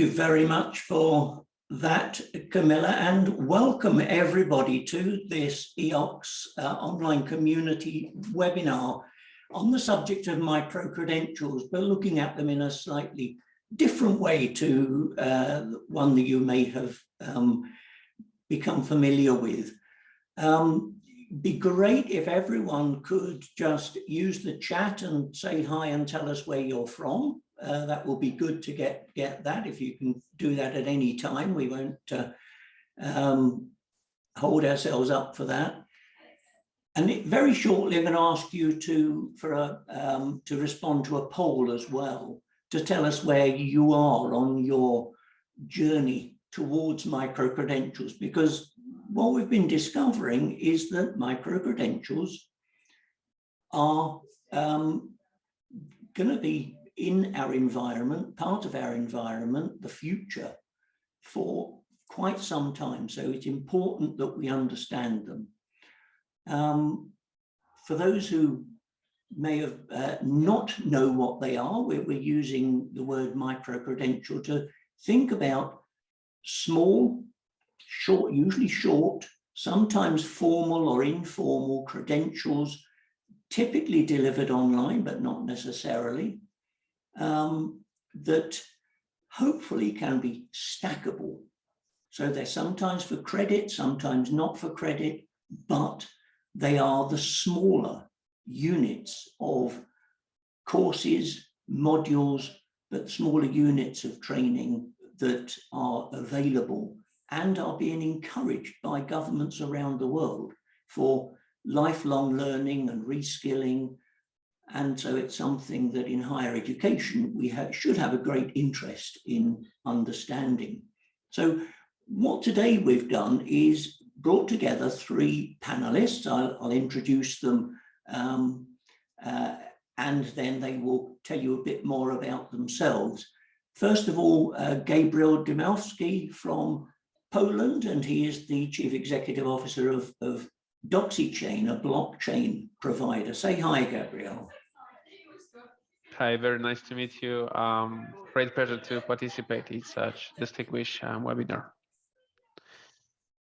you very much for that, Camilla, and welcome everybody to this EOCCS online community webinar on the subject of micro-credentials. We're looking at them in a slightly different way to one that you may have become familiar with. Be great if everyone could just use the chat and say hi and tell us where you're from. That will be good to get that. If you can do that at any time, we won't hold ourselves up for that. And very shortly, I'm going to ask you to respond to a poll as well, to tell us where you are on your journey towards micro-credentials, because what we've been discovering is that micro-credentials are going to be in our environment, part of our environment, the future, for quite some time. So it's important that we understand them. For those who may have not know what they are, we're using the word micro-credential to think about small, short, usually short, sometimes formal or informal credentials, typically delivered online, but not necessarily, that hopefully can be stackable. So they're sometimes for credit, sometimes not for credit, but they are the smaller units of courses, modules, but smaller units of training that are available and are being encouraged by governments around the world for lifelong learning and reskilling. And so it's something that in higher education, we should have a great interest in understanding. So what today we've done is brought together three panelists. I'll introduce them and then they will tell you a bit more about themselves. First of all, Gabriel Dymowski from Poland, and he is the Chief Executive Officer of Darcy Chain, a blockchain provider. Say hi, Gabriel. Hi, very nice to meet you. Great pleasure to participate in such distinguished webinar.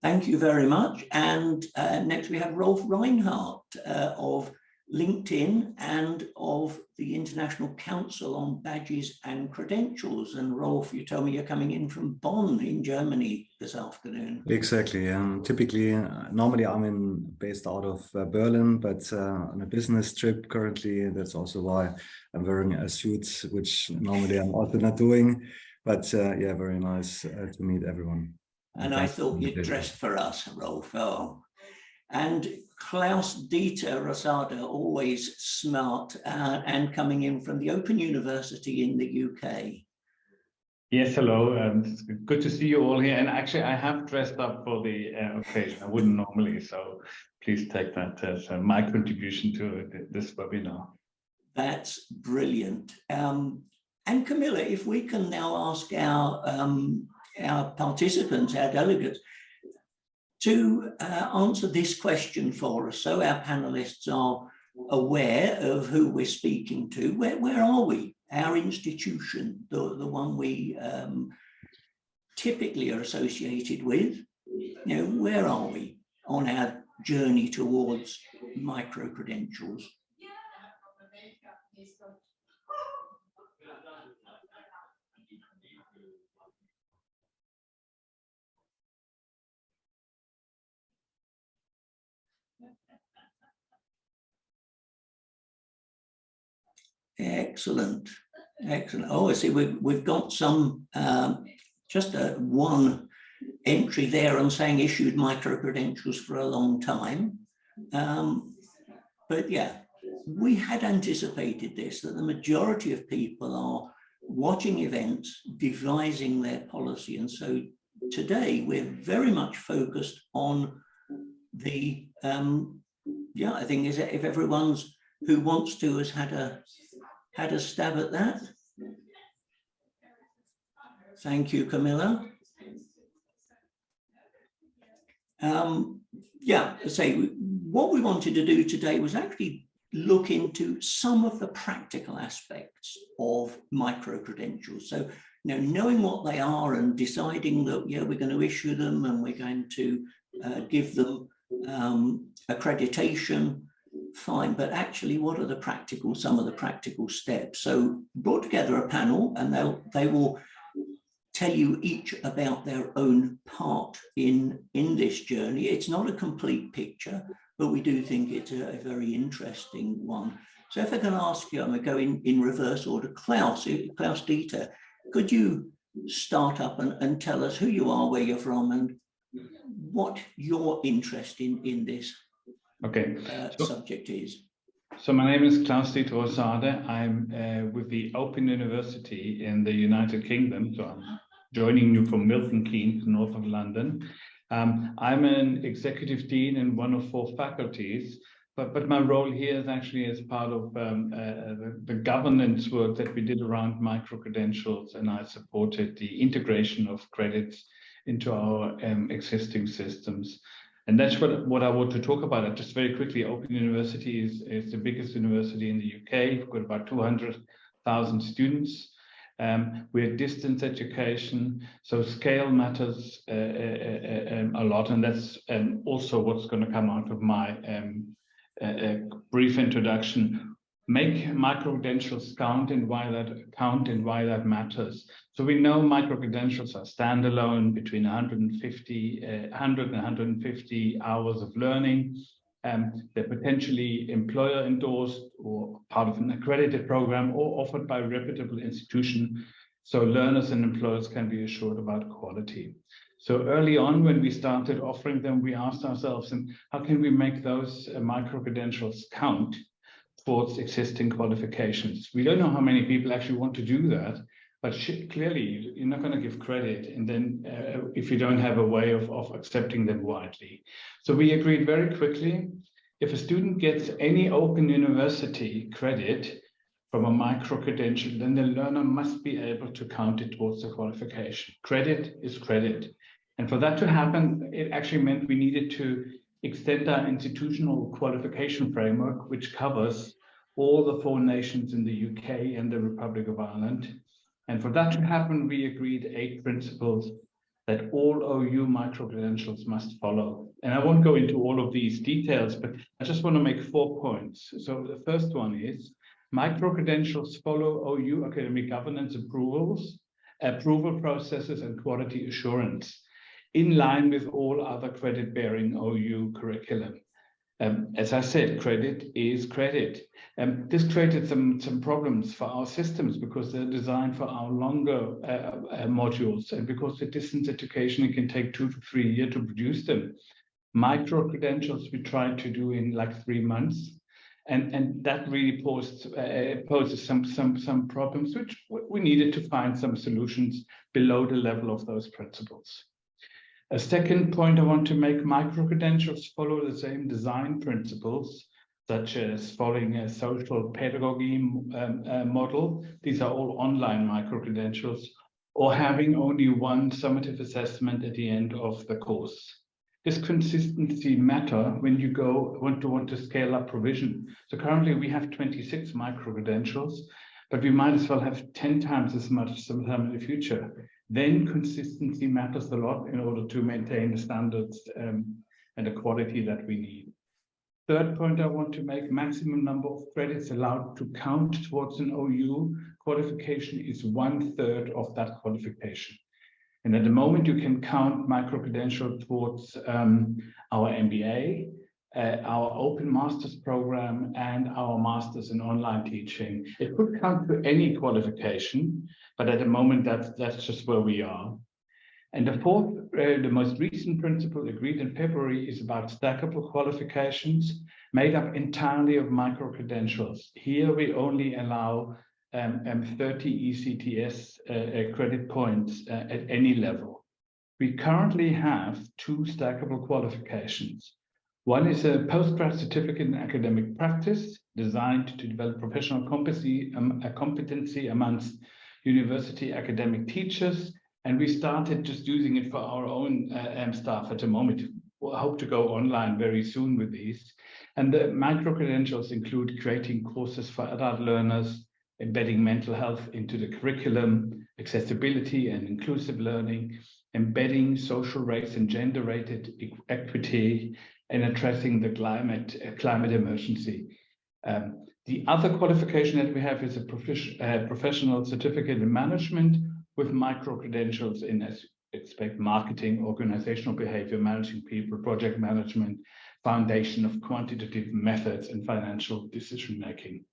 Thank you very much. And next we have Rolf Reinhardt of LinkedIn and of the International Council on Badges and Credentials. And Rolf, you told me you're coming in from Bonn in Germany this afternoon. Exactly. Typically, normally I'm based out of Berlin, but on a business trip currently. That's also why I'm wearing a suit, which normally I'm also not doing. But yeah, very nice to meet everyone. And I thought you dressed for us, Rolf. Oh. And Klaus Dieter Rosada, always smart and coming in from the Open University in the UK. Yes, hello. It's good to see you all here. And actually, I have dressed up for the occasion. I wouldn't normally, so please take that as my contribution to this webinar. That's brilliant. And Camilla, if we can now ask our participants, our delegates, to answer this question for us, so our panelists are aware of who we're speaking to. Where are we? Our institution, the one we typically are associated with, where are we on our journey towards micro-credentials? Excellent, excellent. Oh, I see we've got some, just one entry there on saying issued micro-credentials for a long time. But yeah, we had anticipated this, that the majority of people are watching events, devising their policy. And so today we're very much focused on the, yeah, I think if everyone's who wants to has had a stab at that. Thank you, Camilla. Yeah, say what we wanted to do today was actually look into some of the practical aspects of micro-credentials. So knowing what they are and deciding that, yeah, we're going to issue them and we're going to give them accreditation, fine, but actually what are some of the practical steps? So brought together a panel, and they will tell you each about their own part in this journey. It's not a complete picture, but we do think it's a very interesting one. So if I can ask you, I'm going to go in reverse order. Klaus Dieter, could you start up and tell us who you are, where you're from, and what your interest in this subject is? So my name is Klaus Dieter Rosade. I'm with the Open University in the United Kingdom. So I'm joining you from Milton Keynes, north of London. I'm an executive dean in one of 4 faculties, but my role here is actually as part of the governance work that we did around micro-credentials, and I supported the integration of credits into our existing systems. And that's what I want to talk about. Just very quickly, Open University is the biggest university in the UK. We've got about 200,000 students. We're distance education, so scale matters a lot, and that's also what's going to come out of my brief introduction. Make micro-credentials count and why that matters. So we know micro-credentials are standalone between 100 and 150 hours of learning. They're potentially employer endorsed or part of an accredited program or offered by a reputable institution. So learners and employers can be assured about quality. So early on, when we started offering them, we asked ourselves, how can we make those micro-credentials count towards existing qualifications? We don't know how many people actually want to do that, but clearly you're not going to give credit, and then if you don't have a way of accepting them widely. So we agreed very quickly, if a student gets any Open University credit from a micro-credential, then the learner must be able to count it towards the qualification. Credit is credit. And for that to happen, it actually meant we needed to extend our institutional qualification framework, which covers all the 4 nations in the UK and the Republic of Ireland. And for that to happen, we agreed 8 principles that all OU micro-credentials must follow. And I won't go into all of these details, but I just want to make 4 points. So the first one is micro-credentials follow OU academic governance approval processes, and quality assurance in line with all other credit-bearing OU curriculum. As I said, credit is credit. This created some problems for our systems because they're designed for our longer modules, and because the distance education, it can take 2 to 3 years to produce them. Micro-credentials we tried to do in like 3 months, and that really poses some problems, which we needed to find some solutions below the level of those principles. A second point I want to make, micro-credentials follow the same design principles, such as following a social pedagogy model. These are all online micro-credentials, or having only one summative assessment at the end of the course. This consistency matter when you want to scale up provision. So currently we have 26 micro-credentials, but we might as well have 10 times as much sometime in the future. Then consistency matters a lot in order to maintain the standards and the quality that we need. Third point I want to make, maximum number of credits allowed to count towards an OU qualification is 1/3 of that qualification. And at the moment you can count micro-credential towards our MBA, our Open Masters program, and our Masters in Online Teaching. It could count to any qualification, but at the moment that's just where we are. And the fourth, the most recent principle agreed in February is about stackable qualifications made up entirely of micro-credentials. Here we only allow 30 ECTS credit points at any level. We currently have 2 stackable qualifications. One is a postgrad certificate in academic practice designed to develop professional competency amongst university academic teachers. And we started just using it for our own staff at the moment. We'll hope to go online very soon with these. And the micro-credentials include creating courses for adult learners, embedding mental health into the curriculum, accessibility and inclusive learning, embedding social, race, and gender-rated equity, and addressing the climate emergency. The other qualification that we have is a professional certificate in management with micro-credentials in, as expect, marketing, organizational behavior, managing people, project management, foundation of quantitative methods, and financial decision-making.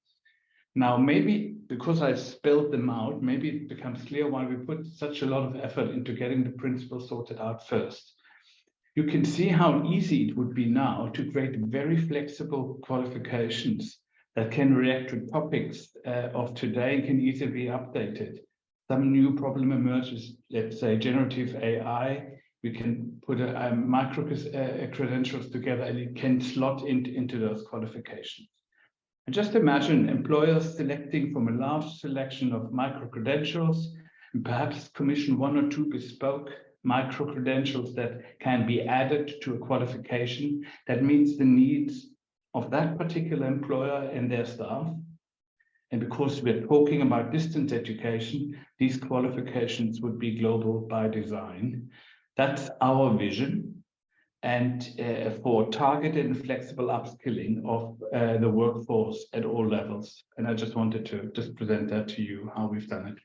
Now, maybe because I spelled them out, maybe it becomes clear why we put such a lot of effort into getting the principles sorted out first. You can see how easy it would be now to create very flexible qualifications that can react to topics of today and can easily be updated. Some new problem emerges, let's say generative AI, we can put a micro-credentials together and it can slot into those qualifications. And just imagine employers selecting from a large selection of micro-credentials and perhaps commission 1 or 2 bespoke micro-credentials that can be added to a qualification that meets the needs of that particular employer and their staff. And because we're talking about distance education, these qualifications would be global by design. That's our vision. And for targeted and flexible upskilling of the workforce at all levels. And I just wanted to just present that to you, how we've done it.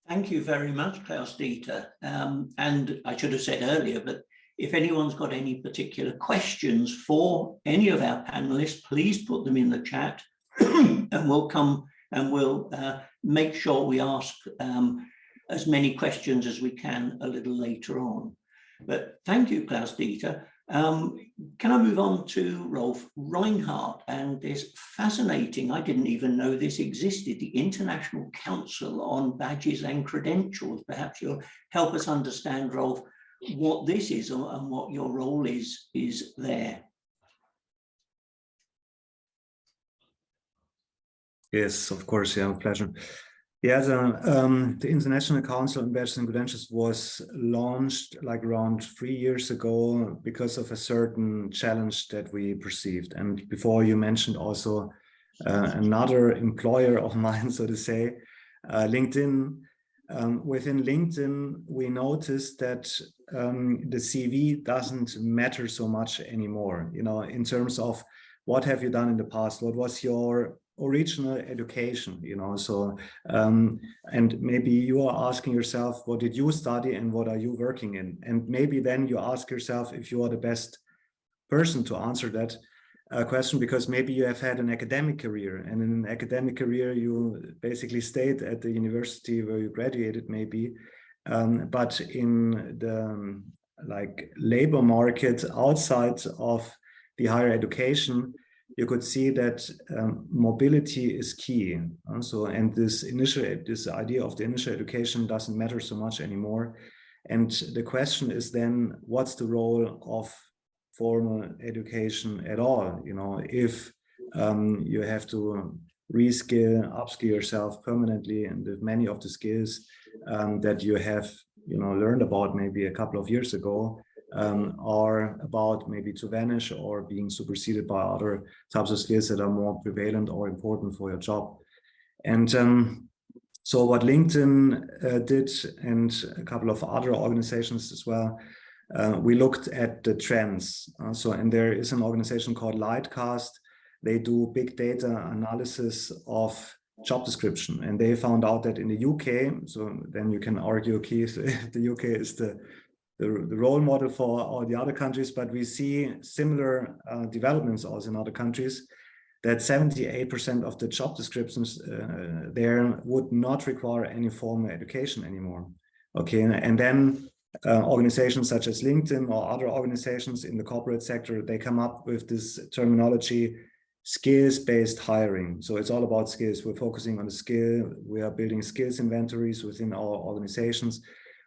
Thank you very much, Klaus-Dieter. And I should have said earlier, but if anyone's got any particular questions for any of our panelists, please put them in the chat and we'll come and we'll make sure we ask as many questions as we can a little later on. But thank you, Klaus-Dieter. Can I move on to Rolf Reinhardt and this fascinating, I didn't even know this existed, the International Council on Badges and Credentials. Perhaps you'll help us understand, Rolf, what this is and what your role is there. Yes, of course, yeah, pleasure. Yeah, the International Council on Badges and Credentials was launched like around 3 years ago because of a certain challenge that we perceived. And before you mentioned also another employer of mine, so to say, LinkedIn. Within LinkedIn, we noticed that the CV doesn't matter so much anymore, you know, in terms of what have you done in the past, what was your original education, you know, so and maybe you are asking yourself, what did you study and what are you working in? And maybe then you ask yourself if you are the best person to answer that question, because maybe you have had an academic career, and in an academic career you basically stayed at the university where you graduated maybe, but in the like labor market outside of the higher education, you could see that mobility is key. Also, and this idea of the initial education doesn't matter so much anymore. And the question is then, what's the role of formal education at all? You know, if you have to reskill, upskill yourself permanently, and if many of the skills that you have, you know, learned about maybe a couple of years ago are about maybe to vanish or being superseded by other types of skills that are more prevalent or important for your job. And so what LinkedIn did, and a couple of other organizations as well, we looked at the trends. And there is an organization called Lightcast. They do big data analysis of job description, and they found out that in the UK, so then you can argue, Keith, the UK is the role model for all the other countries, but we see similar developments also in other countries, that 78% of the job descriptions there would not require any formal education anymore. Okay, and then organizations such as LinkedIn or other organizations in the corporate sector, they come up with this terminology, skills-based hiring. So it's all about skills. We're focusing on the skill. We are building skills inventories within our organizations.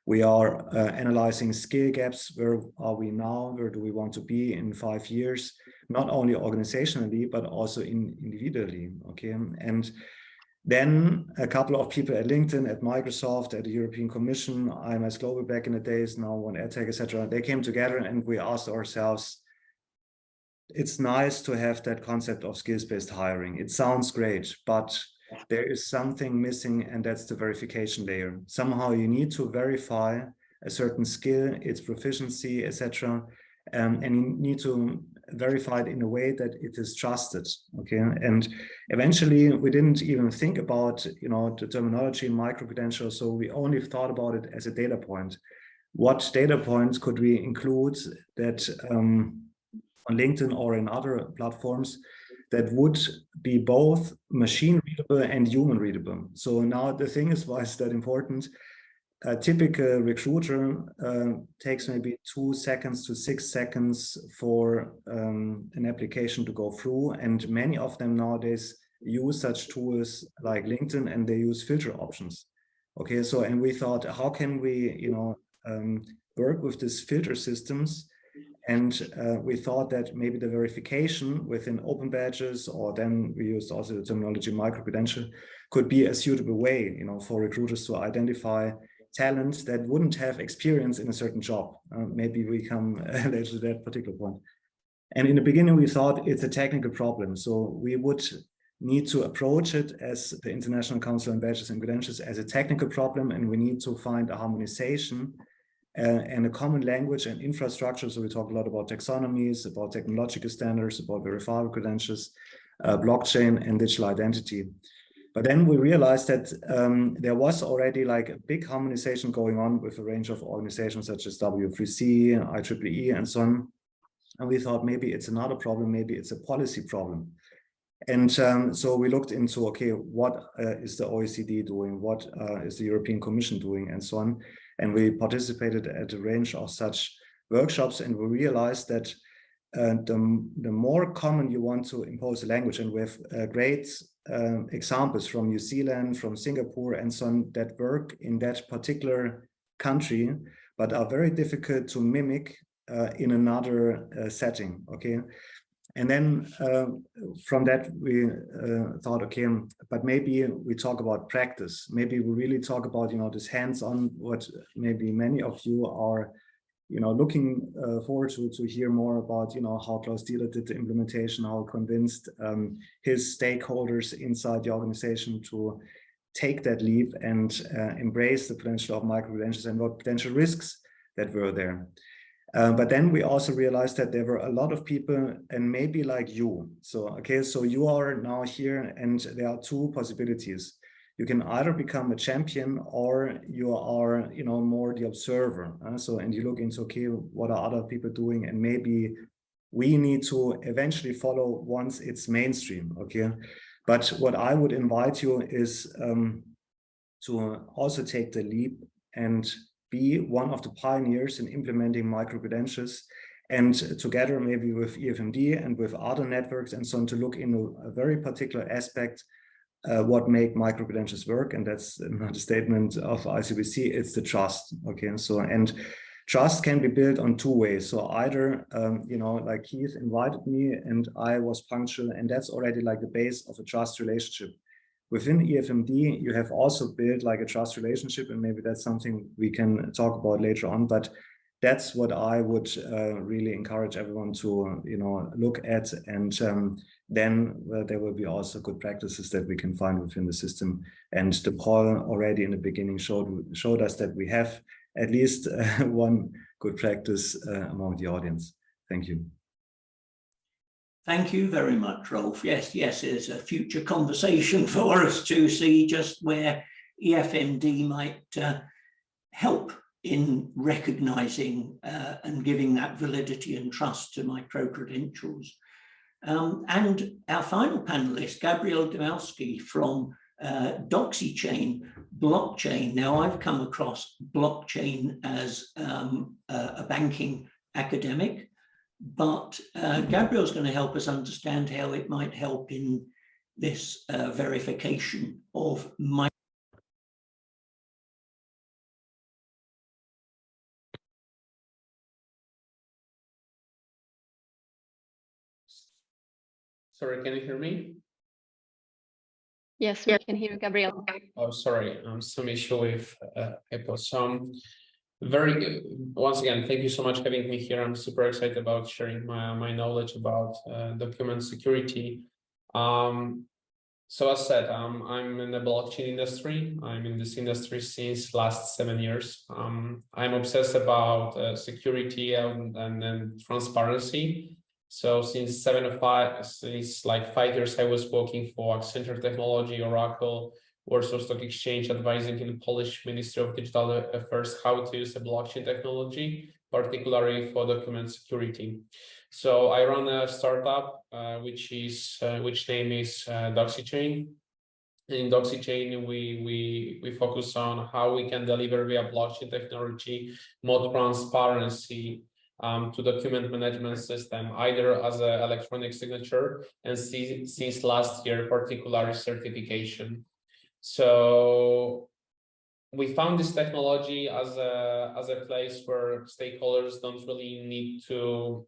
We are analyzing skill gaps. Where are we now? Where do we want to be in 5 years? Not only organizationally, but also individually. Okay, and then a couple of people at LinkedIn, at Microsoft, at the European Commission, IMS Global back in the days, now One EdTech, etc. They came together and we asked ourselves, it's nice to have that concept of skills-based hiring. It sounds great, but there is something missing, and that's the verification layer. Somehow you need to verify a certain skill, its proficiency, etc. And you need to verify it in a way that it is trusted. Okay, and eventually we didn't even think about, you know, the terminology in micro-credential, so we only thought about it as a data point. What data points could we include that on LinkedIn or in other platforms that would be both machine readable and human readable? So now the thing is, why is that important? A typical recruiter takes maybe 2 seconds to 6 seconds for an application to go through, and many of them nowadays use such tools like LinkedIn, and they use filter options. Okay, so, and we thought, how can we, you know, work with these filter systems? And we thought that maybe the verification within open badges, or then we used also the terminology micro-credential, could be a suitable way, you know, for recruiters to identify talent that wouldn't have experience in a certain job. Maybe we come later to that particular point. And in the beginning, we thought it's a technical problem. So we would need to approach it as the International Council on Badges and Credentials as a technical problem, and we need to find a harmonization and a common language and infrastructure. So we talk a lot about taxonomies, about technological standards, about verifiable credentials, blockchain, and digital identity. But then we realized that there was already like a big harmonization going on with a range of organizations such as W3C, IEEE, and so on. And we thought maybe it's another problem, maybe it's a policy problem. And so we looked into, okay, what is the OECD doing? What is the European Commission doing? And so on. And we participated at a range of such workshops, and we realized that the more common you want to impose a language, and we have great examples from New Zealand, from Singapore, and so on, that work in that particular country, but are very difficult to mimic in another setting. Okay, and then from that we thought, okay, but maybe we talk about practice. Maybe we really talk about, you know, this hands-on, what maybe many of you are, you know, looking forward to hear more about, you know, how Klaus Dieter did the implementation, how convinced his stakeholders inside the organization to take that leap and embrace the potential of micro-credentials and what potential risks that were there. But then we also realized that there were a lot of people, and maybe like you. So, okay, so you are now here, and there are two possibilities. You can either become a champion, or you are, you know, more the observer. So, and you look into, okay, what are other people doing? And maybe we need to eventually follow once it's mainstream, okay? But what I would invite you is to also take the leap and be one of the pioneers in implementing micro-credentials, and together maybe with EFMD and with other networks and so on, to look into a very particular aspect what make micro-credentials work. And that's not a statement of ICBC, it's the trust. Okay, so, and trust can be built on two ways. So either, you know, like Keith invited me and I was punctual, and that's already like the base of a trust relationship. Within EFMD, you have also built like a trust relationship, and maybe that's something we can talk about later on, but that's what I would really encourage everyone to, you know, look at. And then there will be also good practices that we can find within the system. And the poll already in the beginning showed us that we have at least one good practice among the audience. Thank you. Thank you very much, Rolf. Yes, it's a future conversation for us to see just where EFMD might help in recognizing and giving that validity and trust to micro-credentials. And our final panelist, Gabriel Dmowski from Doxy Chain blockchain. Now, I've come across blockchain as a banking academic, but Gabriel's going to help us understand how it might help in this verification of Sorry, can you hear me? Yes, we can hear you, Gabriel. Oh, sorry, some issue with Apple. So very good. Once again, thank you so much for having me here. I'm super excited about sharing my knowledge about document security. So as said, I'm in the blockchain industry. I'm in this industry since last 7 years. I'm obsessed about security and transparency. So since like 5 years, I was working for Accenture Technology, Oracle, Warsaw Stock Exchange, advising in Polish Ministry of Digital Affairs how to use the blockchain technology, particularly for document security. So I run a startup which name is Darcy Chain. In Darcy Chain, we focus on how we can deliver via blockchain technology more transparency to document management system, either as an electronic signature and since last year, particularly certification. So we found this technology as a place where stakeholders don't really need to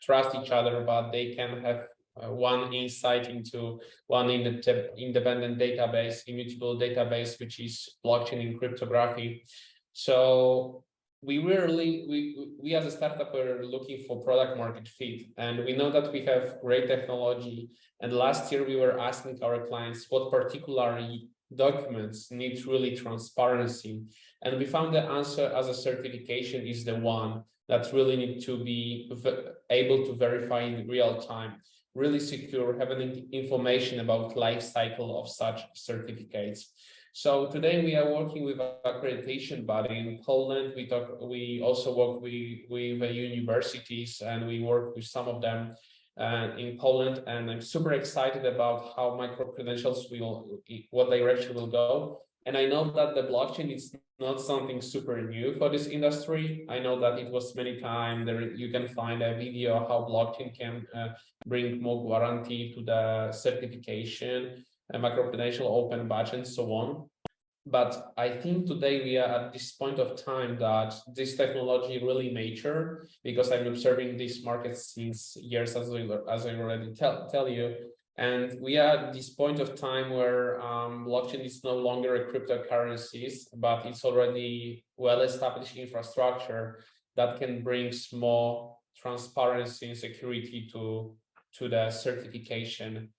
trust each other, but they can have one insight into one independent database, immutable database, which is blockchain and cryptography. So we as a startup are looking for product market fit, and we know that we have great technology. And last year we were asking our clients what particular documents need really transparency, and we found the answer as a certification is the one that really need to be able to verify in real time, really secure, having information about life cycle of such certificates. So today we are working with an accreditation body in Poland. We also work with universities, and we work with some of them in Poland. And I'm super excited about how micro-credentials what direction will go. And I know that the blockchain is not something super new for this industry. I know that it was many times there. You can find a video how blockchain can bring more guarantee to the certification, micro-credential, open badge, and so on. But I think today we are at this point of time that this technology really mature, because I'm observing this market since years, as I already tell you. And we are at this point of time where blockchain is no longer a cryptocurrencies, but it's already well-established infrastructure that can bring more transparency and security to the certification.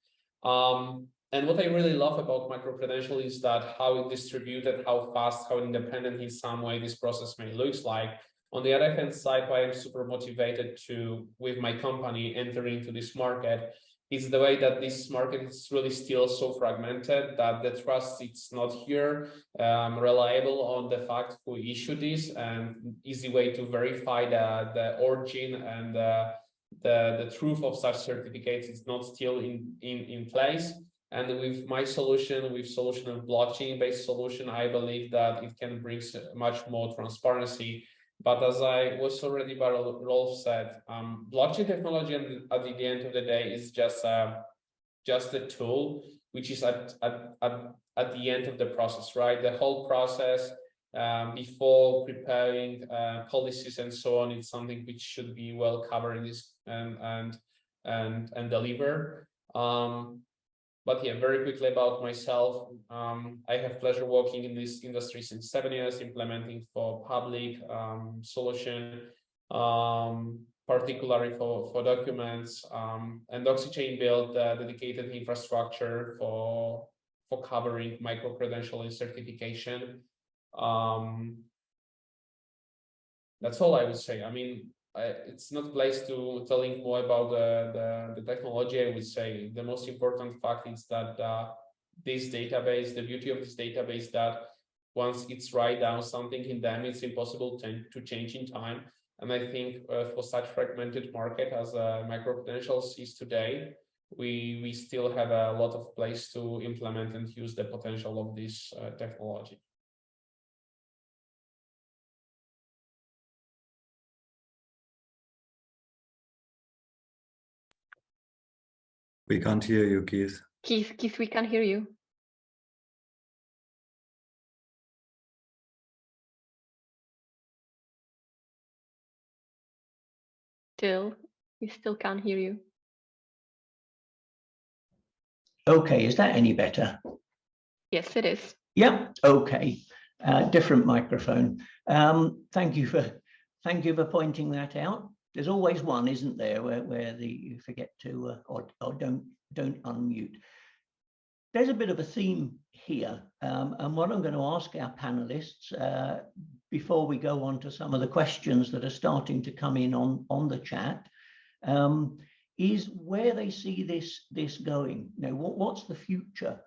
And what I really love about micro-credential is that how it distributed, how fast, how independent in some way this process may look like. On the other hand side, why I'm super motivated to, with my company, enter into this market, is the way that this market is really still so fragmented that the trust it's not here, reliable on the fact who issued this, and easy way to verify the origin and the truth of such certificates is not still in place. And with my solution, with solution of blockchain-based solution, I believe that it can bring much more transparency. But as I was already by Rolf said, blockchain technology at the end of the day is just a tool, which is at the end of the process, right? The whole process before preparing policies and so on, it's something which should be well covered in this and deliver. But yeah, very quickly about myself. I have pleasure working in this industry since 7 years, implementing for public solution, particularly for documents. And Darcy Chain built a dedicated infrastructure for covering micro-credential and certification. That's all I would say. I mean, it's not place to telling more about the technology. I would say the most important fact is that this database, the beauty of this database, that once it's write down something in them, it's impossible to change in time. And I think for such fragmented market as micro-credentials is today, we still have a lot of place to implement and use the potential of this technology. We can't hear you, Keith. Keith, we can't hear you. We still can't hear you. Okay, is that any better? Yes, it is. Yeah, okay. Different microphone. Thank you for pointing that out. There's always one, isn't there, where you forget to or don't unmute. there's a bit of a theme here, and what I'm going to ask our panelists before we go on to some of the questions that are starting to come in on the chat, is where they see this going. You know, what's the future?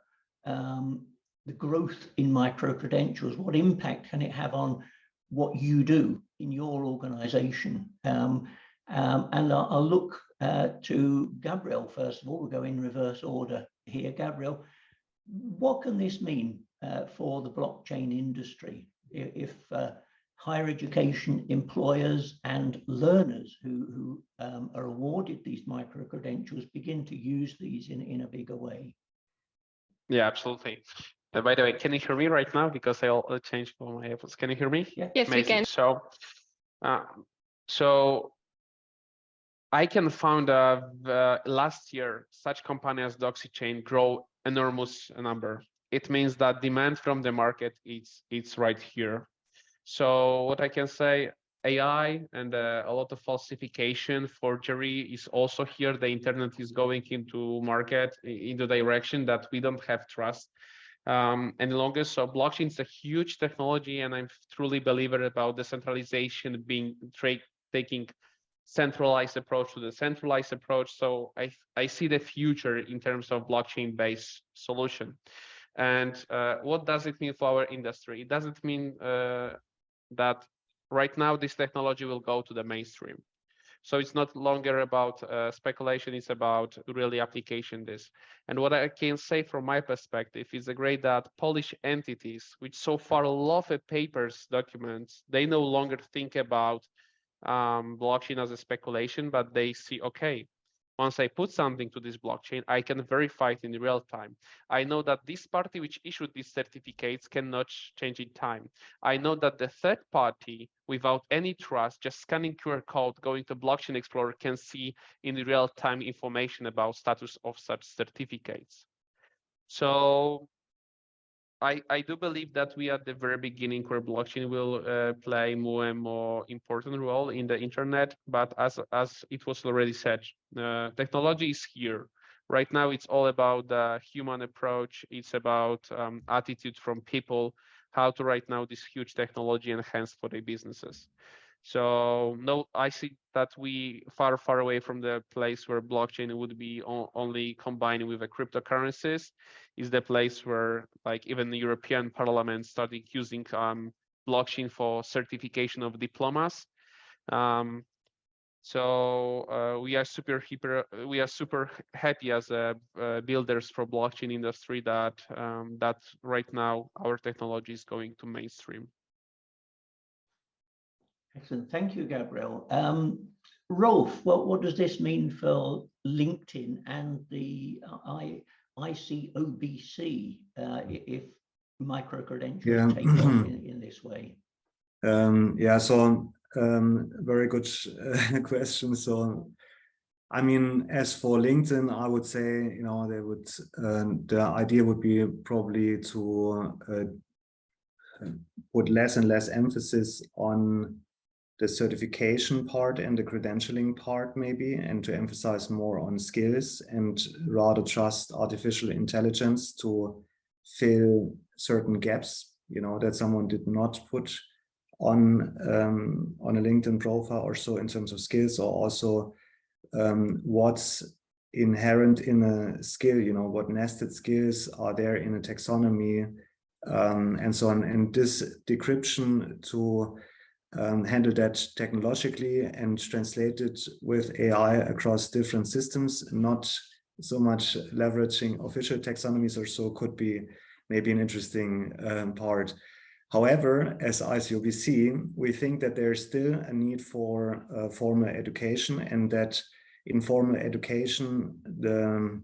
The growth in micro-credentials, what impact can it have on what you do in your organization? And I'll look to Gabriel first of all. We'll go in reverse order here. Gabriel, what can this mean for the blockchain industry if higher education employers and learners who are awarded these micro-credentials begin to use these in a bigger way? Yeah, absolutely. By the way, can you hear me right now? Because I'll change for my AirPods. Can you hear me? Yeah. Yes, Amazing. we can. So I can found last year such company as Darcy chain grow enormous number. It means that demand from the market it's right here. So what I can say, AI and a lot of falsification, forgery is also here. The internet is going into market, into direction that we don't have trust any longer. So blockchain is a huge technology, and I'm truly believer about decentralization being taking centralized approach to the centralized approach. So I see the future in terms of blockchain-based solution. And what does it mean for our industry? It doesn't mean that right now this technology will go to the mainstream. So it's not longer about speculation, it's about really application this. And what I can say from my perspective is great that Polish entities, which so far love papers documents, they no longer think about blockchain as a speculation, but they see, okay, once I put something to this blockchain, I can verify it in real time. I know that this party which issued these certificates cannot change in time. I know that the third party, without any trust, just scanning QR code, going to Blockchain Explorer, can see in real time information about status of such certificates. So I do believe that we are at the very beginning where blockchain will play more and more important role in the internet. But as it was already said, technology is here. Right now, it's all about the human approach. It's about attitude from people, how to right now this huge technology enhance for their businesses. So no, I see that we far away from the place where blockchain would be only combined with the cryptocurrencies. Is the place where like even the European Parliament started using blockchain for certification of diplomas. So we are super happy as builders for blockchain industry that that right now our technology is going to mainstream. Excellent. Thank you, Gabriel. Rolf, what does this mean for LinkedIn and the ICOBC if micro-credentials take off in this way? Yeah, so very good question. So, I mean, as for LinkedIn, I would say, you know, they would the idea would be probably to put less and less emphasis on the certification part and the credentialing part maybe, and to emphasize more on skills and rather trust artificial intelligence to fill certain gaps, you know, that someone did not put on a LinkedIn profile or so in terms of skills, or also what's inherent in a skill, you know, what nested skills are there in a taxonomy, and so on. And this decryption to handle that technologically and translate it with AI across different systems, not so much leveraging official taxonomies or so, could be maybe an interesting part. However, as ICOBC, we think that there's still a need for formal education, and that in formal education, the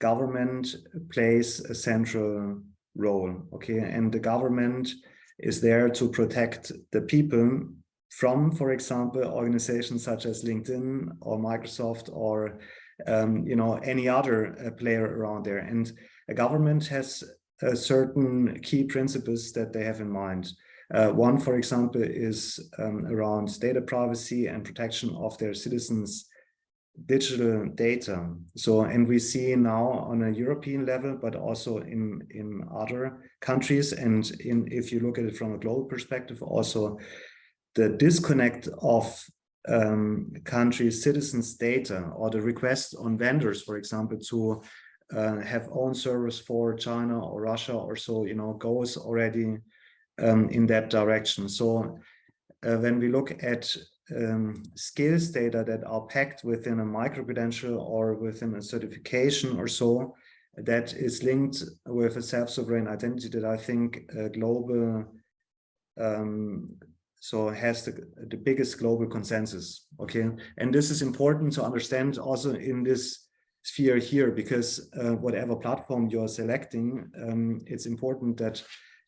government plays a central role, okay? And the government is there to protect the people from, for example, organizations such as LinkedIn or Microsoft or you know, any other player around there. And a government has certain key principles that they have in mind. One, for example, is around data privacy and protection of their citizens' digital data. So, and we see now on a European level, but also in other countries, and if you look at it from a global perspective, also the disconnect of countries' citizens' data, or the request on vendors, for example, to have own servers for China or Russia or so, goes already in that direction. So when we look at skills data that are packed within a micro-credential or within a certification or so, that is linked with a self-sovereign identity that I think global, so has the biggest global consensus, okay? And this is important to understand also in this sphere here, because whatever platform you're selecting, it's important that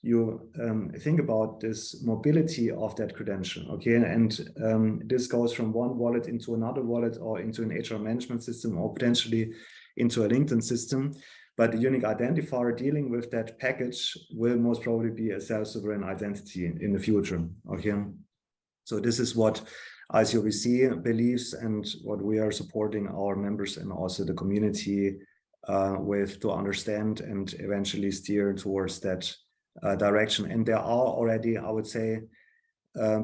you think about this mobility of that credential, okay? And this goes from one wallet into another wallet, or into an HR management system, or potentially into a LinkedIn system. But the unique identifier dealing with that package will most probably be a self-sovereign identity in the future, okay? So this is what ICOBC believes, and what we are supporting our members and also the community with, to understand and eventually steer towards that direction. And there are already, I would say,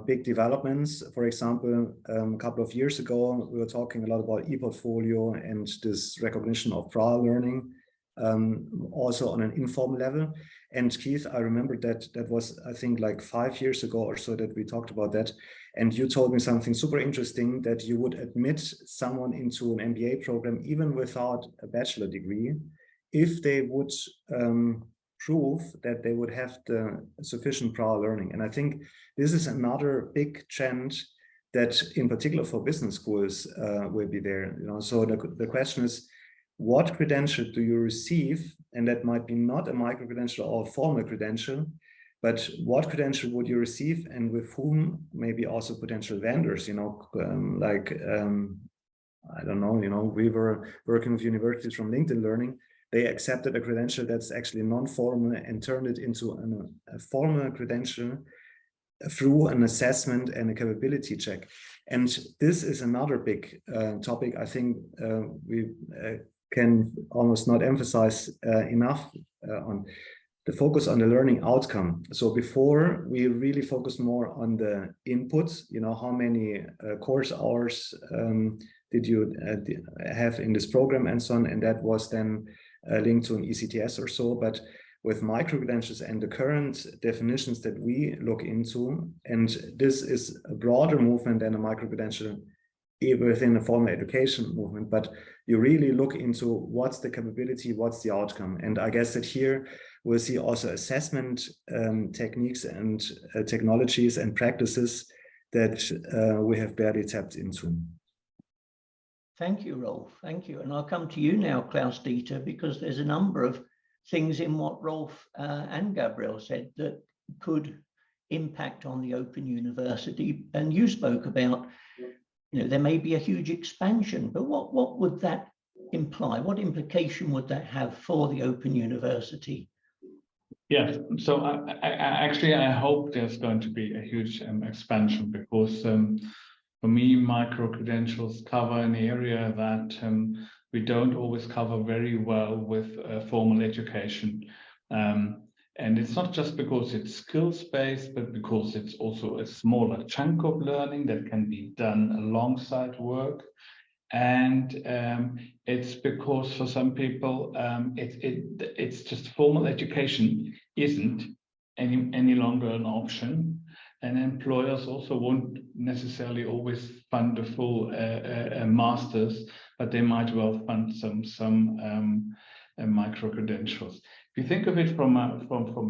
big developments. For example, a couple of years ago, we were talking a lot about e-portfolio and this recognition of prior learning, also on an informal level. And Keith, I remember that was, I think, like 5 years ago or so that we talked about that. And you told me something super interesting, that you would admit someone into an MBA program even without a bachelor degree, if they would prove that they would have the sufficient prior learning. And I think this is another big trend that, in particular for business schools, will be there. So the question is, what credential do you receive? And that might be not a micro-credential or a formal credential, but what credential would you receive, and with whom? Maybe also potential vendors, I don't know, we were working with universities from LinkedIn Learning. They accepted a credential that's actually non-formal and turned it into a formal credential through an assessment and a capability check. And this is another big topic I think we can almost not emphasize enough on the focus on the learning outcome. So before, we really focused more on the inputs, how many course hours did you have in this program and so on, and that was then linked to an ECTS or so. But with micro-credentials and the current definitions that we look into, and this is a broader movement than a micro-credential within the formal education movement, but you really look into what's the capability, what's the outcome. And I guess that here we'll see also assessment techniques and technologies and practices that we have barely tapped into. Thank you, Rolf. Thank you. And I'll come to you now, Klaus-Dieter, because there's a number of things in what Rolf and Gabriel said that could impact on the Open University. And you spoke about, there may be a huge expansion, but what would that imply? What implication would that have for the Open University? Yeah, so I hope there's going to be a huge expansion, because for me, micro-credentials cover an area that we don't always cover very well with formal education. And it's not just because it's skills-based, but because it's also a smaller chunk of learning that can be done alongside work. And it's because for some people, it's just formal education isn't any longer an option. And employers also won't necessarily always fund the full masters, but they might well fund some micro-credentials. If you think of it from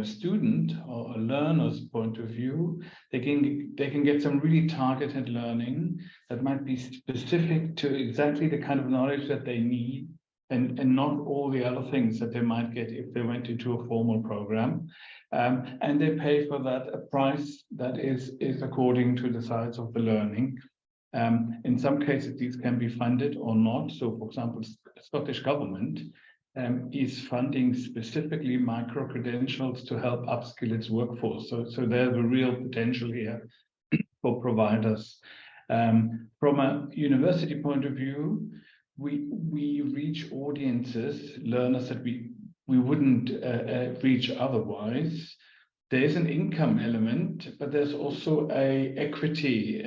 a student or a learner's point of view, they can get some really targeted learning that might be specific to exactly the kind of knowledge that they need, and not all the other things that they might get if they went into a formal program. And they pay for that a price that is according to the size of the learning. In some cases, these can be funded or not. So, for example, the Scottish government is funding specifically micro-credentials to help upskill its workforce. So there's a real potential here for providers. From a university point of view, we reach audiences, learners that we wouldn't reach otherwise. There is an income element, but there's also a equity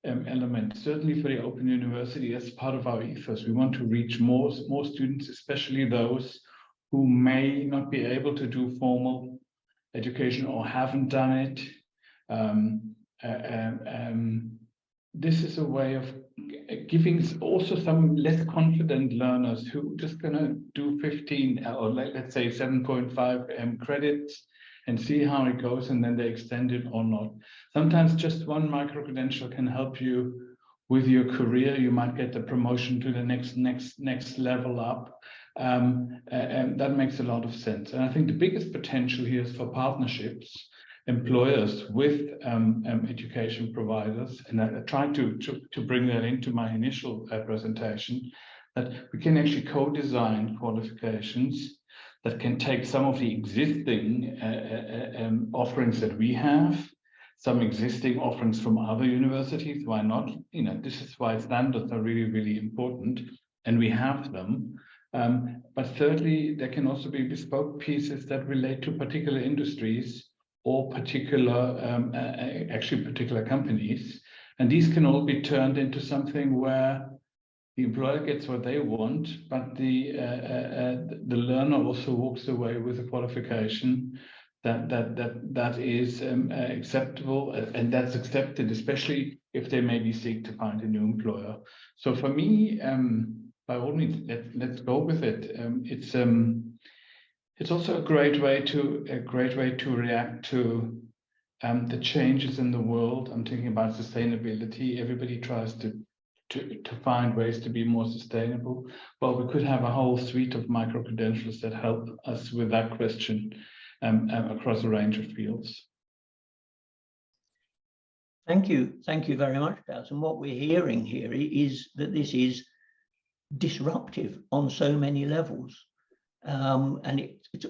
element. Certainly for the Open University, as part of our ethos, we want to reach more students, especially those who may not be able to do formal education or haven't done it. This is a way of giving also some less confident learners who just gonna do 15 or let's say 7.5 credits and see how it goes, and then they extend it or not. Sometimes just one micro-credential can help you with your career. You might get the promotion to the next level up. And that makes a lot of sense. And I think the biggest potential here is for partnerships, employers with education providers. And I tried to bring that into my initial presentation, that we can actually co-design qualifications that can take some of the existing offerings that we have, some existing offerings from other universities. Why not? You know, this is why standards are really, really important, and we have them. But thirdly, there can also be bespoke pieces that relate to particular industries or particular, actually particular companies. And these can all be turned into something where the employer gets what they want, but the learner also walks away with a qualification that is acceptable, and that's accepted, especially if they maybe seek to find a new employer. So for me, by all means, let's go with it. It's also a great way to react to the changes in the world. I'm thinking about sustainability. Everybody tries to find ways to be more sustainable. Well, we could have a whole suite of micro-credentials that help us with that question across a range of fields. Thank you very much, Darcy. And what we're hearing here is that this is disruptive on so many levels. And it's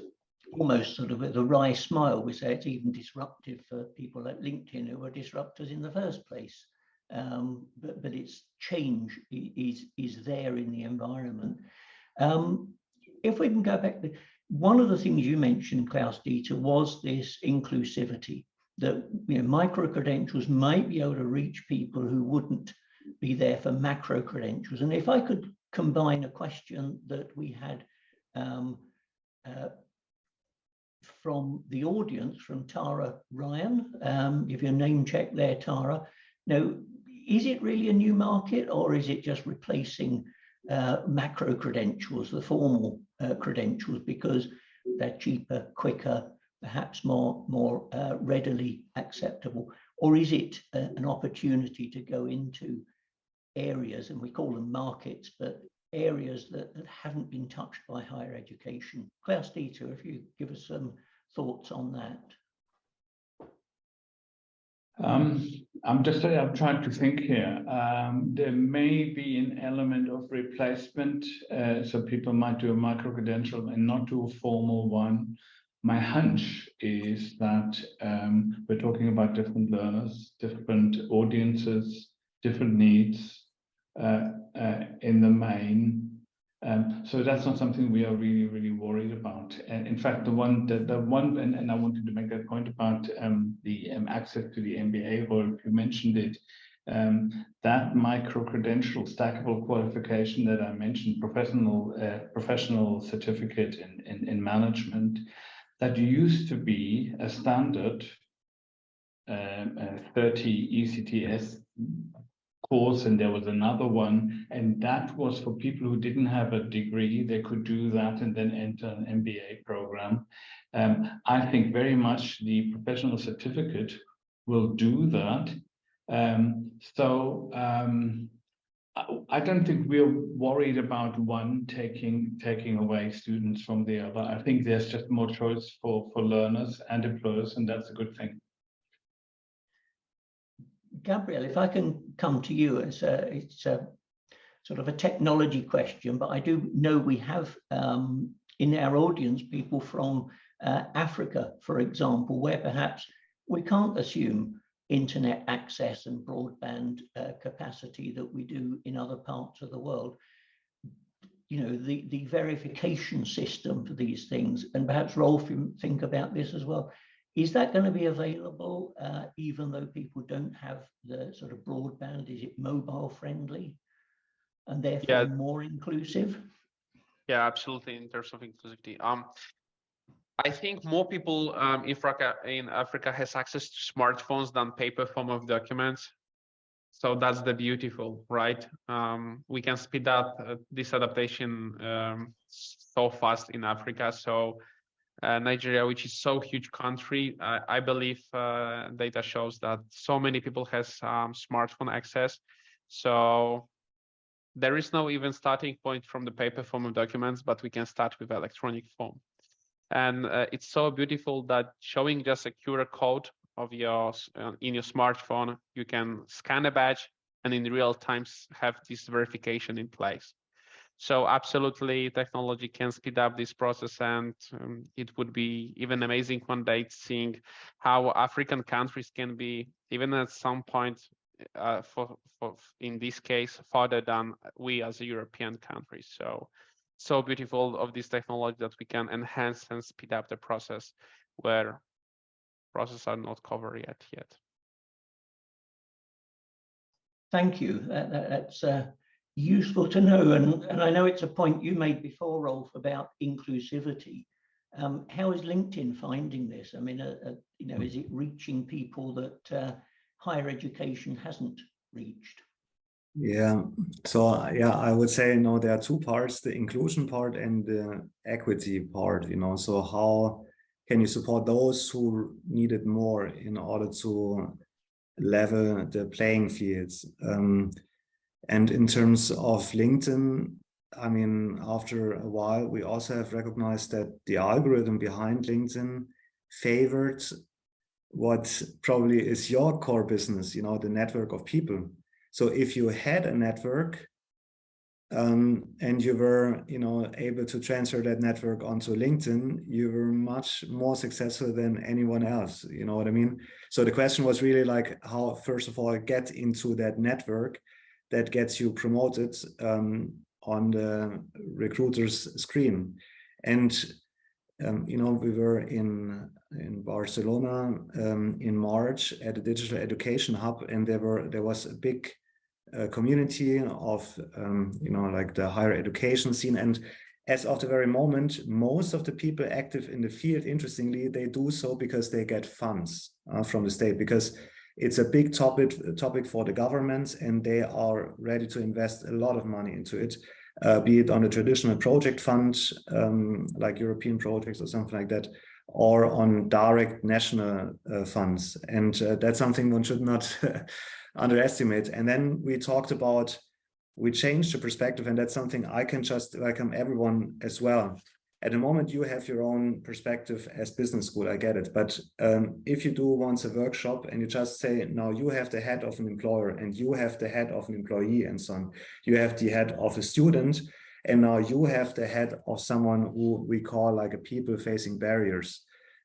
almost sort of with a wry smile, we say it's even disruptive for people like LinkedIn, who are disruptors in the first place. But its change is there in the environment. If we can go back, one of the things you mentioned, Klaus-Dieter, was this inclusivity, that micro-credentials might be able to reach people who wouldn't be there for macro-credentials. And if I could combine a question that we had from the audience, from Tara Ryan, if your name check there, Tara. Now, is it really a new market, or is it just replacing macro credentials, the formal credentials, because they're cheaper, quicker, perhaps more readily acceptable? Or is it an opportunity to go into areas, and we call them markets, but areas that haven't been touched by higher education? Klaus-Dieter, if you give us some thoughts on that. I'm trying to think here. There may be an element of replacement, so people might do a micro-credential and not do a formal one. My hunch is that we're talking about different learners, different audiences, different needs in the main. So that's not something we are really, really worried about. And in fact, the one, and I wanted to make that point about the access to the MBA role, you mentioned it, that micro-credential stackable qualification that I mentioned, professional certificate in management, that used to be a standard 30 ECTS course, and there was another one, and that was for people who didn't have a degree. They could do that and then enter an MBA program. I think very much the professional certificate will do that. I don't think we're worried about one taking away students from the other. I think there's just more choice for learners and employers, and that's a good thing. Gabriel, if I can come to you, it's a sort of a technology question, but I do know we have in our audience people from Africa, for example, where perhaps we can't assume internet access and broadband capacity that we do in other parts of the world. You know, the verification system for these things, and perhaps Rolf, you think about this as well, is that going to be available even though people don't have the sort of broadband? Is it mobile friendly and therefore more inclusive? Yeah, absolutely. In terms of inclusivity, I think more people in Africa has access to smartphones than paper form of documents. So that's the beautiful, right? We can speed up this adaptation so fast in Africa. So Nigeria, which is so huge country, I believe data shows that so many people has smartphone access. So there is no even starting point from the paper form of documents, but we can start with electronic form. And it's so beautiful that showing just a QR code of yours in your smartphone, you can scan a badge and in real time have this verification in place. So absolutely, technology can speed up this process, and it would be even amazing one day seeing how African countries can be, even at some point, in this case, farther than we as a European countries. So beautiful of this technology that we can enhance and speed up the process where processes are not covered yet. Thank you. That's useful to know. And I know it's a point you made before, Rolf, about inclusivity. How is LinkedIn finding this? I mean, you know, is it reaching people that higher education hasn't reached? Yeah, so yeah, I would say, you know, there are two parts, the inclusion part and the equity part, you know. So how can you support those who need it more in order to level the playing fields? And in terms of LinkedIn, I mean, after a while, we also have recognized that the algorithm behind LinkedIn favored what probably is your core business, you know, the network of people. So if you had a network and you were, you know, able to transfer that network onto LinkedIn, you were much more successful than anyone else. You know what I mean? So the question was really like how, first of all, get into that network that gets you promoted on the recruiter's screen. And you know, we were in Barcelona in March at a digital education hub, and there was a big community of you know, like the higher education scene. And as of the very moment, most of the people active in the field, interestingly, they do so because they get funds from the state, because it's a big topic for the governments, and they are ready to invest a lot of money into it, be it on a traditional project fund, like European projects or something like that, or on direct national funds. And that's something one should not underestimate. And then we talked about, we changed the perspective, and that's something I can just welcome everyone as well. At the moment, you have your own perspective as business school, I get it. But if you do once a workshop and you just say, now you have the head of an employer and you have the head of an employee and so on, you have the head of a student, and now you have the head of someone who we call like a people facing barriers.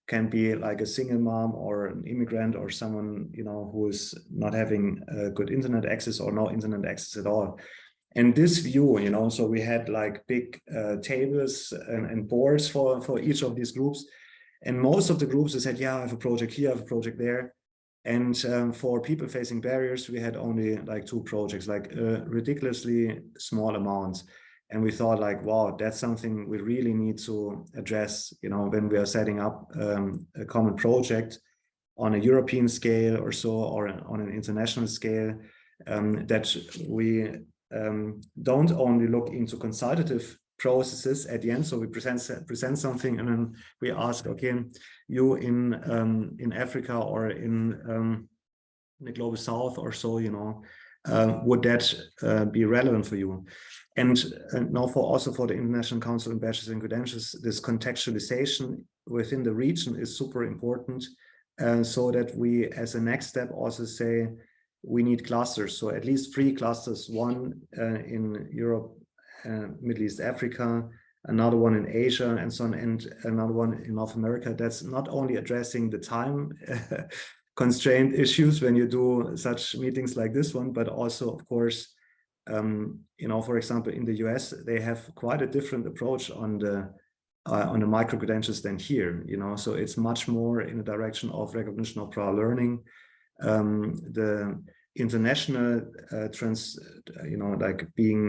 Can be like a single mom or an immigrant or someone, you know, who is not having good internet access or no internet access at all. And this view, you know, so we had like big tables and boards for each of these groups. And most of the groups, they said, yeah, I have a project here, I have a project there. And for people facing barriers, we had only like 2 projects, like ridiculously small amounts. And we thought like, wow, that's something we really need to address, you know, when we are setting up a common project on a European scale or so, or on an international scale, that we don't only look into consultative processes at the end. So we present something, and then we ask, okay, you in Africa or in the global south or so, you know, would that be relevant for you? And now also for the International Council on Bachelors and Credentials, this contextualization within the region is super important, so that we, as a next step, also say we need clusters. So at least 3 clusters, one in Europe, Middle East, Africa, another one in Asia, and so on, and another one in North America. That's not only addressing the time constraint issues when you do such meetings like this one, but also, of course, you know, for example, in the US, they have quite a different approach on the micro-credentials than here, you know, so it's much more in the direction of recognition of prior learning. The international you know, like being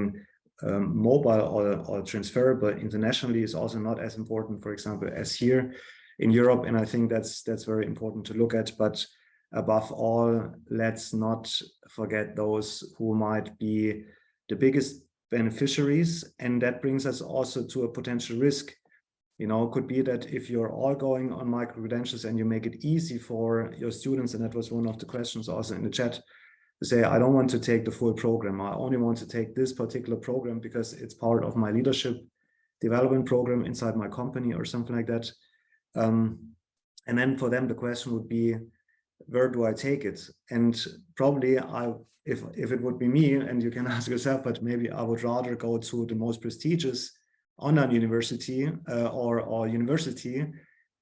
mobile or transferable internationally is also not as important, for example, as here in Europe. And I think that's very important to look at. But above all, let's not forget those who might be the biggest beneficiaries. And that brings us also to a potential risk. You know, it could be that if you're all going on micro-credentials and you make it easy for your students, and that was one of the questions also in the chat, to say, I don't want to take the full program. I only want to take this particular program because it's part of my leadership development program inside my company or something like that. And then for them, the question would be, where do I take it? And probably if it would be me, and you can ask yourself, but maybe I would rather go to the most prestigious online university or university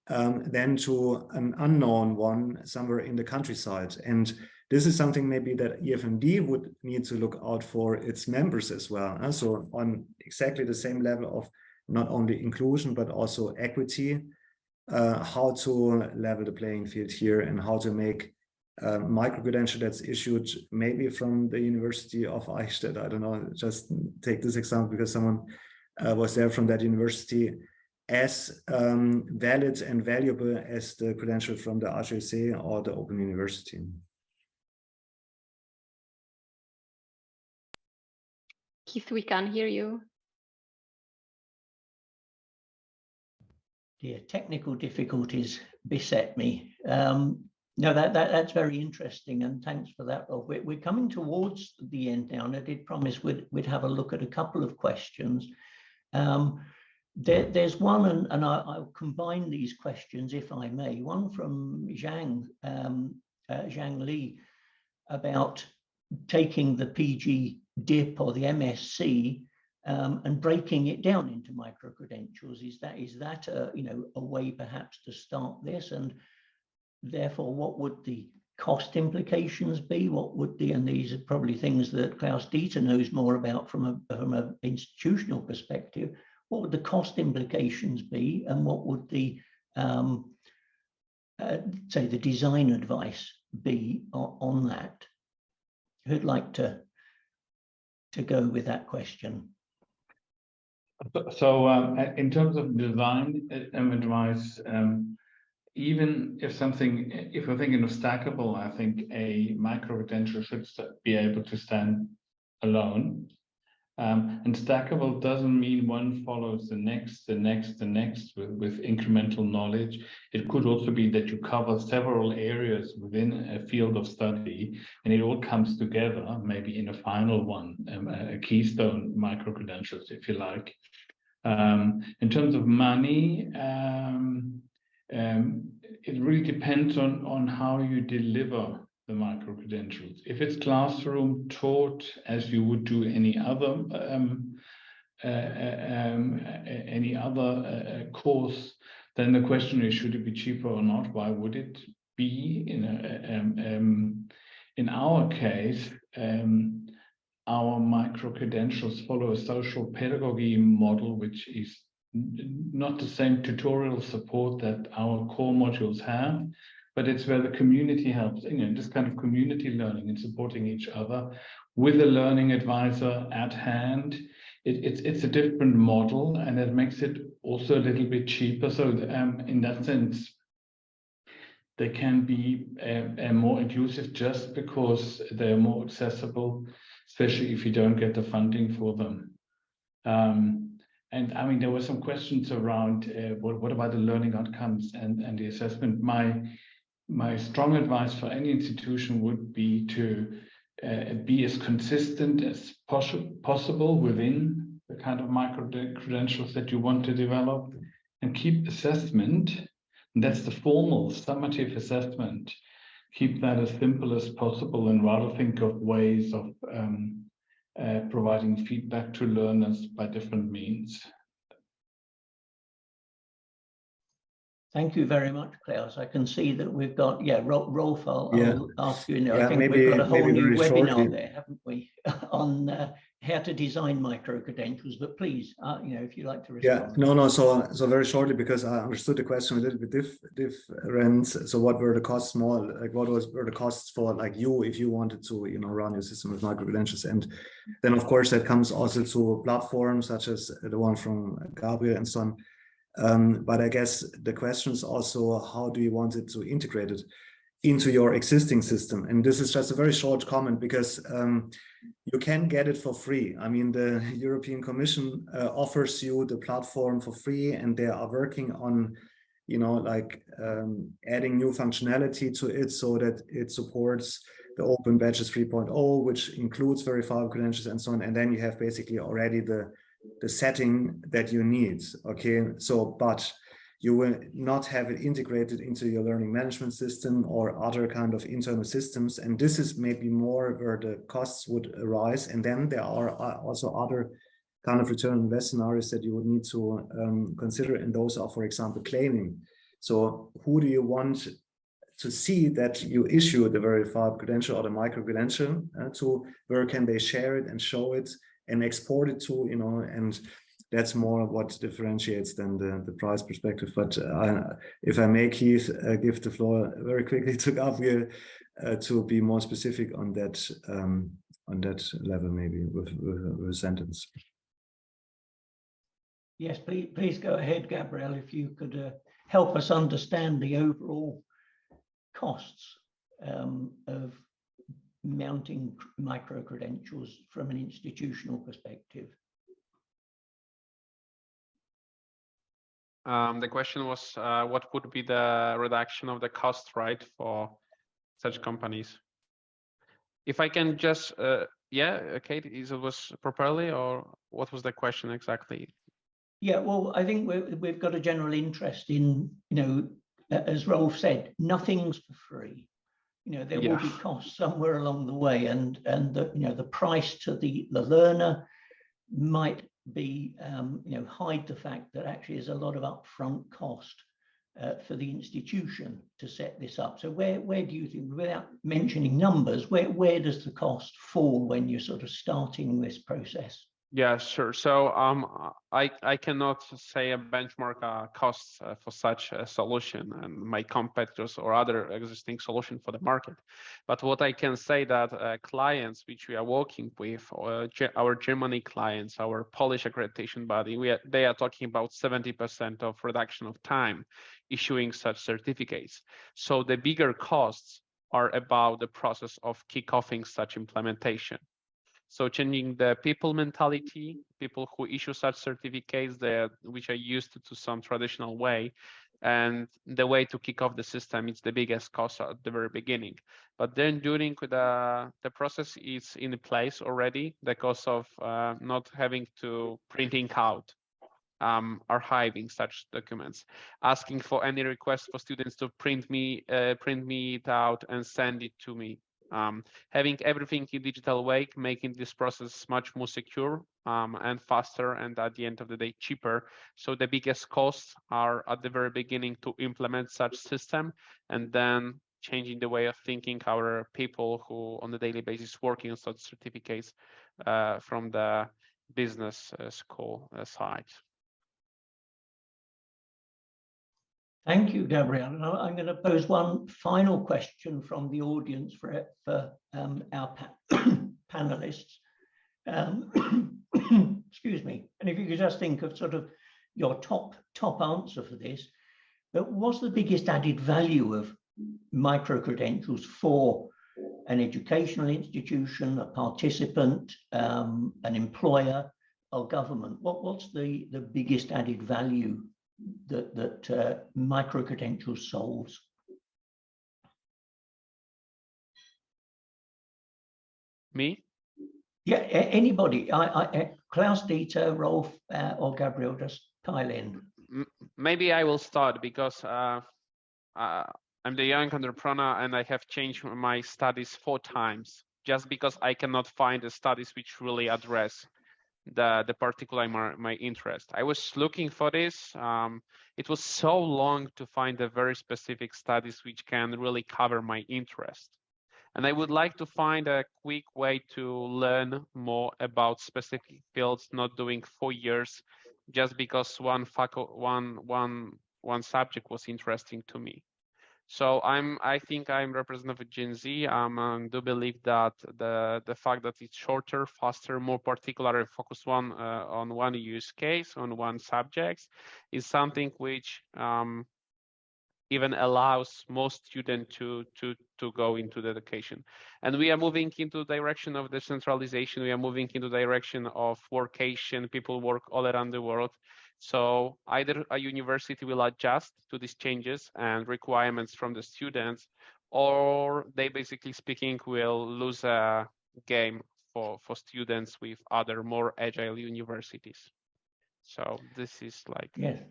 than to an unknown one somewhere in the countryside. And this is something maybe that EFMD would need to look out for its members as well. So on exactly the same level of not only inclusion, but also equity, how to level the playing field here and how to make micro-credential that's issued maybe from the University of Eichstätt. I don't know, just take this example because someone was there from that university, as valid and valuable as the credential from the HEC or the Open University. Keith, we can't hear you. Yeah, technical difficulties beset me. No, that's very interesting, and thanks for that, Rolf. We're coming towards the end now, and I did promise we'd have a look at a couple of questions. There's one, and I'll combine these questions, if I may. One from Zhang Li about taking the PG DIP or the MSc and breaking it down into micro-credentials. Is that a, you know, a way perhaps to start this? And therefore, what would the cost implications be? What would the, and these are probably things that Klaus Dieter knows more about from an institutional perspective, what would the cost implications be? And what would the, say, the design advice be on that? Who'd like to go with that question? So in terms of design advice, even if we're thinking of stackable, I think a micro-credential should be able to stand alone. And stackable doesn't mean one follows the next with incremental knowledge. It could also be that you cover several areas within a field of study, and it all comes together, maybe in a final one, a keystone micro-credentials, if you like. In terms of money, it really depends on how you deliver the micro-credentials. If it's classroom taught as you would do any other course, then the question is, should it be cheaper or not? Why would it be? In our case, our micro-credentials follow a social pedagogy model, which is not the same tutorial support that our core modules have, but it's where the community helps, you know, this kind of community learning and supporting each other with a learning advisor at hand. It's a different model, and it makes it also a little bit cheaper. So in that sense, they can be more inclusive just because they're more accessible, especially if you don't get the funding for them. And I mean, there were some questions around what about the learning outcomes and the assessment. My strong advice for any institution would be to be as consistent as possible within the kind of micro-credentials that you want to develop, and keep assessment, and that's the formal summative assessment, keep that as simple as possible, and rather think of ways of providing feedback to learners by different means. Thank you very much, Klaus. I can see that we've got, Rolf, I'll ask you, I think maybe, we've got a whole new very webinar shortly. there, haven't we, on how to design micro-credentials, but please, if you'd like to respond. No, so very shortly, because I understood the question a little bit different. So what were the costs more, like were the costs for like you, if you wanted to, run your system with micro-credentials? And then of course that comes also to platforms such as the one from Gabriel and so on. But I guess the question is also, how do you want it to integrate it into your existing system? And this is just a very short comment, because you can get it for free. I mean, the European Commission offers you the platform for free, and they are working on, adding new functionality to it so that it supports the Open Badges 3.0, which includes verifiable credentials and so on. And then you have basically already the setting that you need. Okay, so but you will not have it integrated into your learning management system or other kind of internal systems. And this is maybe more where the costs would arise. And then there are also other kind of return on investment scenarios that you would need to consider. And those are, for example, claiming. So who do you want to see that you issue the verifiable credential or the micro-credential to? Where can they share it and show it and export it to, and that's more what differentiates than the price perspective. But if I may, Keith, give the floor very quickly to Gabriel to be more specific on that level, maybe with a sentence. Yes, please go ahead, Gabriel, if you could help us understand the overall costs of mounting micro-credentials from an institutional perspective. The question was, what would be the reduction of the cost, right, for such companies? If I can just, Kate, is it was properly, or what was the question exactly? Yeah, well, I think we've got a general interest in, as Rolf said, nothing's for free. There will be costs somewhere along the way, and the price to the learner might be, hide the fact that actually there's a lot of upfront cost for the institution to set this up. So where do you think, without mentioning numbers, where does the cost fall when you're sort of starting this process? Yeah, sure. So I cannot say a benchmark costs for such a solution and my competitors or other existing solution for the market. But what I can say that clients which we are working with, our Germany clients, our Polish accreditation body, they are talking about 70% of reduction of time issuing such certificates. So the bigger costs are about the process of kickoffing such implementation. So changing the people mentality, people who issue such certificates which are used to some traditional way, and the way to kick off the system, it's the biggest cost at the very beginning. But then during the process is in place already, the cost of not having to printing out, archiving such documents, asking for any request for students to print it out and send it to me. Having everything in digital way, making this process much more secure and faster, and at the end of the day cheaper. So the biggest costs are at the very beginning to implement such system, and then changing the way of thinking our people who on a daily basis working on such certificates from the business school side. Thank you, Gabriel. And I'm going to pose one final question from the audience for our panelists. Excuse me. And if you could just think of sort of your top answer for this, but what's the biggest added value of micro-credentials for an educational institution, a participant, an employer, or government? What's the biggest added value that micro-credentials solves? Me? Yeah, anybody. Klaus, Dieter, Rolf, or Gabriel, just pile in. Maybe I will start because I'm the young entrepreneur and I have changed my studies 4 times just because I cannot find the studies which really address the particular my interest. I was looking for this. It was so long to find a very specific studies which can really cover my interest. And I would like to find a quick way to learn more about specific fields, not doing 4 years just because one subject was interesting to me. So I think I'm representative of Gen Z. I do believe that the fact that it's shorter, faster, more particular, and focused on one use case, on one subject, is something which even allows most students to go into the education. And we are moving into the direction of decentralization. We are moving into the direction of workation. People work all around the world. So either a university will adjust to these changes and requirements from the students, or they basically speaking will lose a game for students with other more agile universities. So this is like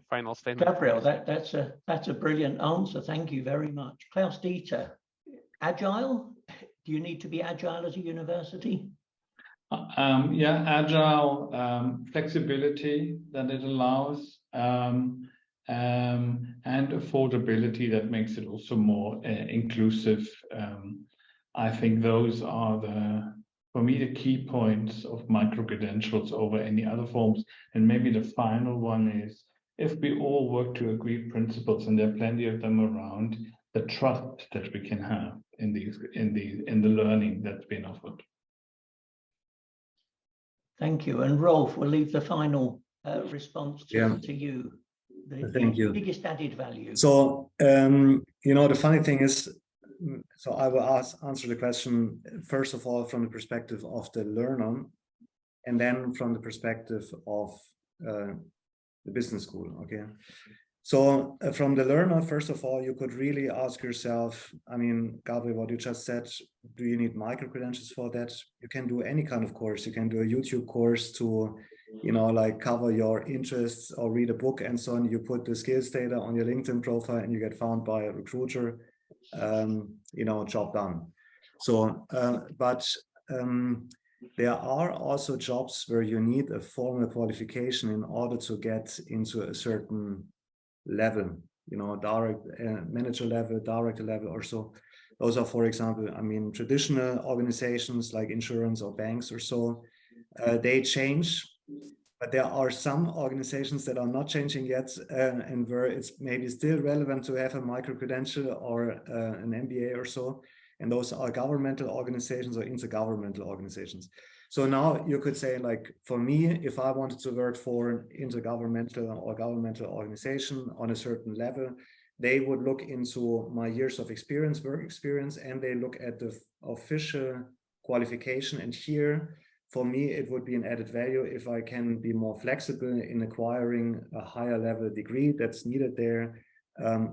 final statement. Gabriel, that's a brilliant answer. Thank you very much. Klaus-Dieter, agile? Do you need to be agile as a university? Yeah, agile, flexibility that it allows, and affordability that makes it also more inclusive. I think those are for me, the key points of micro-credentials over any other forms. And maybe the final one is, if we all work to agreed principles, and there are plenty of them around, the trust that we can have in the learning that's been offered. Thank you. And Rolf, we'll leave the final response to you. Thank you. Biggest added value. So, the funny thing is, so I will answer the question, first of all, from the perspective of the learner, and then from the perspective of the business school, okay? So from the learner, first of all, you could really ask yourself, I mean, Gabriel, what you just said, do you need micro-credentials for that? You can do any kind of course. You can do a YouTube course to, like cover your interests or read a book and so on. You put the skills data on your LinkedIn profile and you get found by a recruiter, job done. So, there are also jobs where you need a formal qualification in order to get into a certain level, direct manager level, director level or so. Those are, for example, traditional organizations like insurance or banks or so. They change, but there are some organizations that are not changing yet, and where it's maybe still relevant to have a micro-credential or an MBA or so. And those are governmental organizations or intergovernmental organizations. So now you could say, like, for me, if I wanted to work for an intergovernmental or governmental organization on a certain level, they would look into my years of experience, work experience, and they look at the official qualification. And here, for me, it would be an added value if I can be more flexible in acquiring a higher level degree that's needed there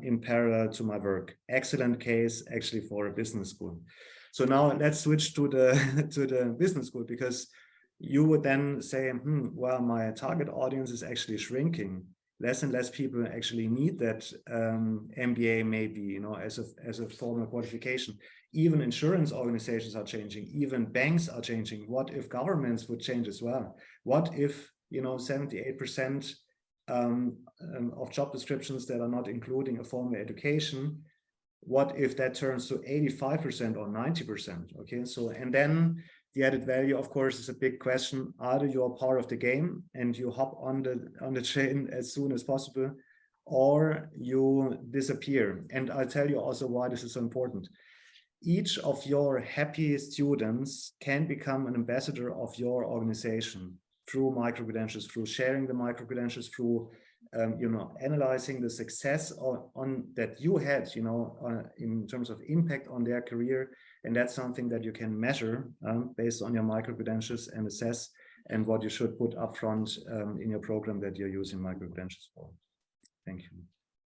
in parallel to my work. Excellent case actually for a business school. So now let's switch to the business school, because you would then say, well, my target audience is actually shrinking. Less and less people actually need that MBA, maybe, as a formal qualification. Even insurance organizations are changing. Even banks are changing. What if governments would change as well? What if 78% of job descriptions that are not including a formal education? What if that turns to 85% or 90%? Okay, so, and then the added value, of course, is a big question. Either you are part of the game and you hop on the train as soon as possible, or you disappear. And I'll tell you also why this is so important. Each of your happy students can become an ambassador of your organization through micro-credentials, through sharing the micro-credentials, through analyzing the success on that you had, in terms of impact on their career. And that's something that you can measure based on your micro-credentials and assess, and what you should put up front in your program that you're using micro-credentials for. Thank you.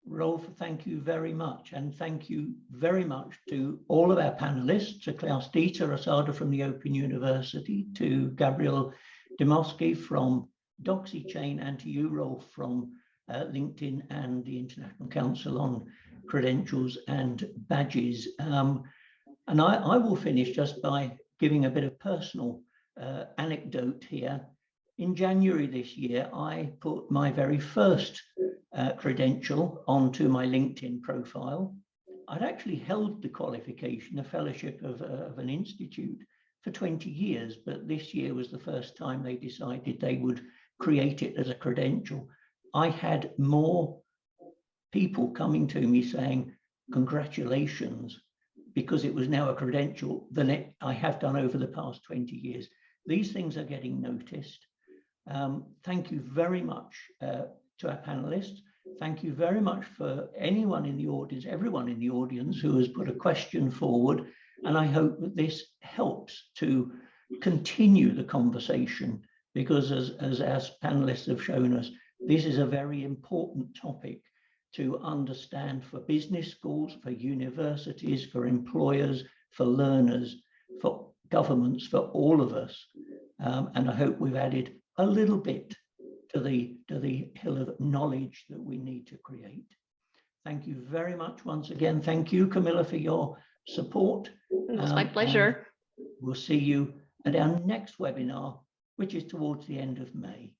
Rolf, thank you very much. And thank you very much to all of our panelists, to Klaus-Dieter Asada from the Open University, to Gabriel Dymowski from Doxy Chain, and to you, Rolf, from LinkedIn and the International Council on Credentials and Badges. And I will finish just by giving a bit of personal anecdote here. in January this year, I put my very first credential onto my LinkedIn profile. I'd actually held the qualification, a fellowship of an institute, for 20 years, but this year was the first time they decided they would create it as a credential. I had more people coming to me saying, congratulations, because it was now a credential than I have done over the past 20 years. These things are getting noticed. Thank you very much to our panelists. Thank you very much for anyone in the audience, everyone in the audience who has put a question forward. And I hope that this helps to continue the conversation, because as our panelists have shown us, this is a very important topic to understand for business schools, for universities, for employers, for learners, for governments, for all of us. And I hope we've added a little bit to the hill of knowledge that we need to create. Thank you very much once again. Thank you, Camilla, for your support. It's my pleasure. We'll see you at our next webinar, which is towards the end of May.